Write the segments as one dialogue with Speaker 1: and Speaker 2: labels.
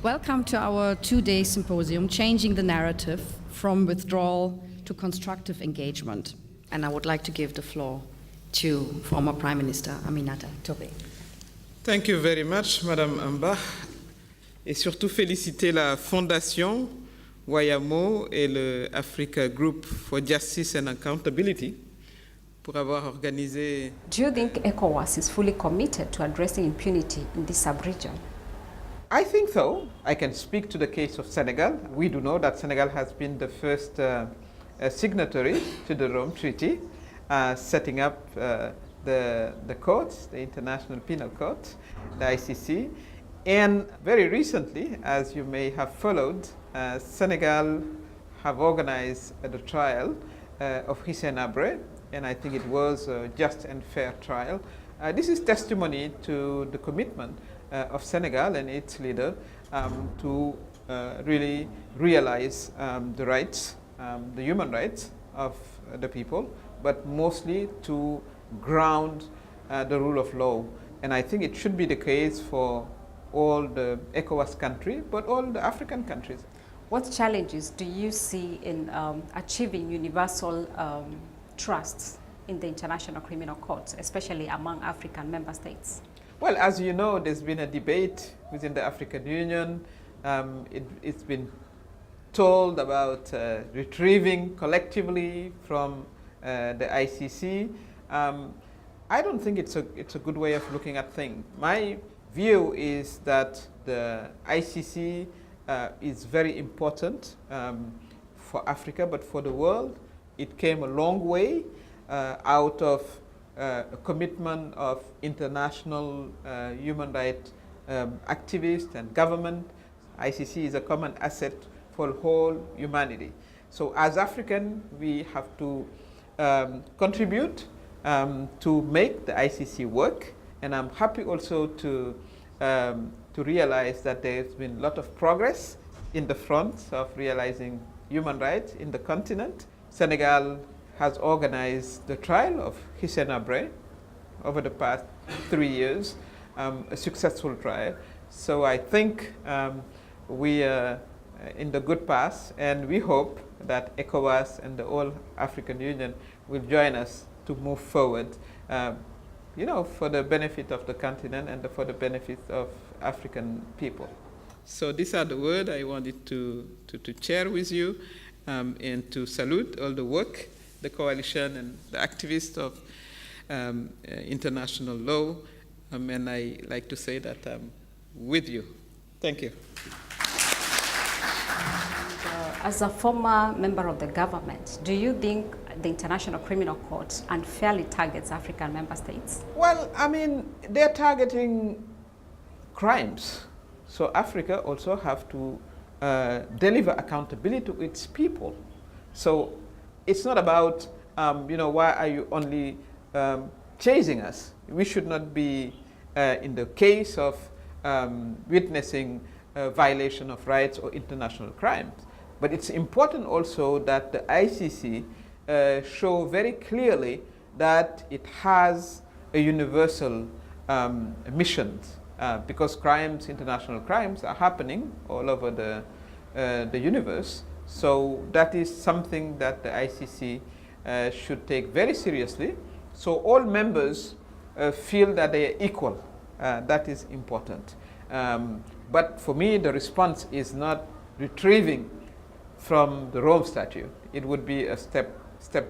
Speaker 1: Welcome to our two-day symposium, Changing the Narrative from Withdrawal to Constructive Engagement. And I would like to give the floor to former Prime Minister Aminata Touré.
Speaker 2: Thank you very much, Madame Amba. Et surtout féliciter la Fondation Wayamo et le Africa Group for Justice and Accountability pour avoir organisé.
Speaker 3: Do you think ECOWAS is fully committed to addressing impunity in this sub-region?
Speaker 2: I think so. I can speak to the case of Senegal. We do know that Senegal has been the first signatory to the Rome Treaty, setting up the courts, the International Penal Court, the ICC. And very recently, as you may have followed, Senegal have organized the trial of Hissène Habré, and I think it was a just and fair trial. This is testimony to the commitment of Senegal and its leader to really realize the rights, the human rights of the people, but mostly to ground the rule of law. And I think it should be the case for all the ECOWAS countries, but all the African countries.
Speaker 3: What challenges do you see in achieving universal trusts in the International Criminal Court, especially among African member states?
Speaker 2: Well, as you know, there's been a debate within the African Union. It's been told about retrieving collectively from the ICC. I don't think it's a good way of looking at things. My view is that the ICC is very important for Africa, but for the world, it came a long way out of a commitment of international human rights activists and government. ICC is a common asset for whole humanity. So as African, we have to contribute to make the ICC work. And I'm happy also to realize that there's been a lot of progress in the front of realizing human rights in the continent. Senegal has organized the trial of Hissène Habré over the past 3 years, a successful trial. So I think we are in the good path, and we hope that ECOWAS and the whole African Union will join us to move forward, for the benefit of the continent and for the benefit of African people. So these are the words I wanted to share with you, and to salute all the work the coalition and the activists of international law, and I like to say that I'm with you. Thank you.
Speaker 3: As a former member of the government, do you think the International Criminal Court unfairly targets African member states?
Speaker 2: Well, I mean, they're targeting crimes. So Africa also have to deliver accountability to its people. So it's not about, why are you only chasing us? We should not be in the case of witnessing violation of rights or international crimes. But it's important also that the ICC show very clearly that it has a universal mission, because crimes, international crimes, are happening all over the universe. So that is something that the ICC should take very seriously. So all members feel that they are equal. That is important. But for me, the response is not retrieving from the Rome Statute. It would be a step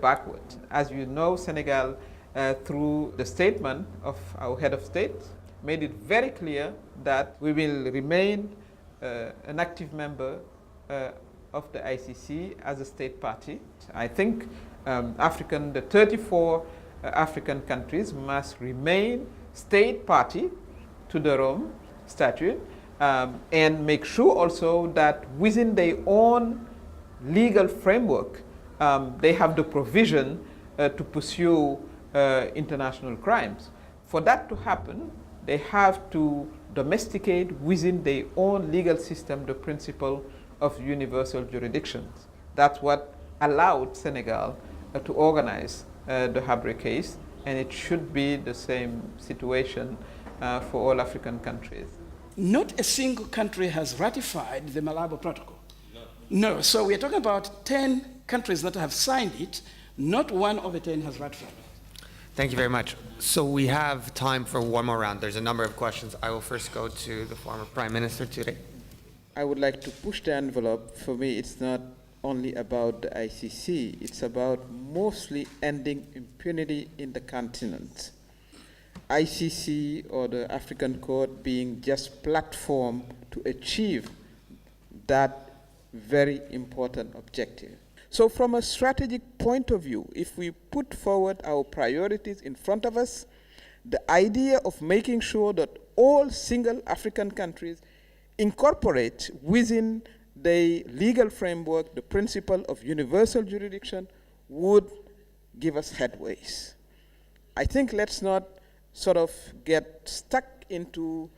Speaker 2: backward. As you know, Senegal, through the statement of our head of state, made it very clear that we will remain an active member of the ICC as a state party. I think the 34 African countries must remain state party to the Rome Statute, and make sure also that within their own legal framework, they have the provision to pursue international crimes. For that to happen, they have to domesticate within their own legal system the principle of universal jurisdiction. That's what allowed Senegal to organize the Habré case, and it should be the same situation for all African countries.
Speaker 4: not a single country has ratified the Malabo Protocol. No, so we're talking about 10 countries that have signed it, not one of the 10 has ratified it.
Speaker 5: Thank you very much. So we have time for one more round. There's a number of questions. I will first go to the former Prime Minister Touré.
Speaker 2: I would like to push the envelope. For me, it's not only about the ICC, it's about mostly ending impunity in the continent. ICC or the African Court being just platform to achieve that very important objective. So from a strategic point of view, if we put forward our priorities in front of us, the idea of making sure that all single African countries incorporate within the legal framework the principle of universal jurisdiction would give us headways. I think let's not sort of get stuck into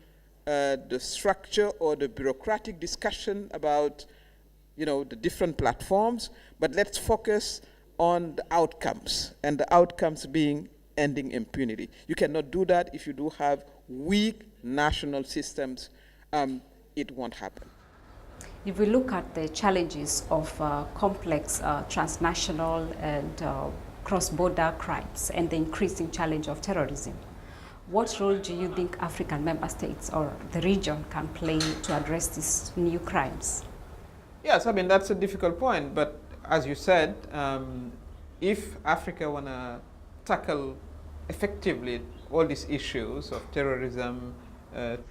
Speaker 2: the structure or the bureaucratic discussion about the different platforms, but let's focus on the outcomes, and the outcomes being ending impunity. You cannot do that if you do have weak national systems. It won't happen.
Speaker 3: If we look at the challenges of complex transnational and cross-border crimes and the increasing challenge of terrorism, what role do you think African member states or the region can play to address these new crimes?
Speaker 2: Yes, I mean, that's a difficult point, but as you said, if Africa want to tackle effectively all these issues of terrorism,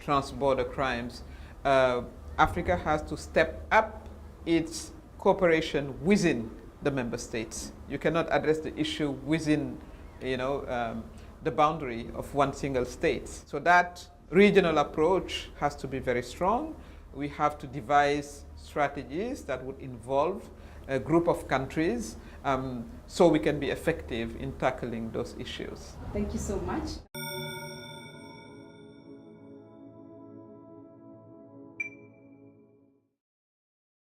Speaker 2: trans-border crimes, Africa has to step up its cooperation within the member states. You cannot address the issue within, the boundary of one single state. So that regional approach has to be very strong. We have to devise strategies that would involve a group of countries so we can be effective in tackling those issues.
Speaker 3: Thank you so much.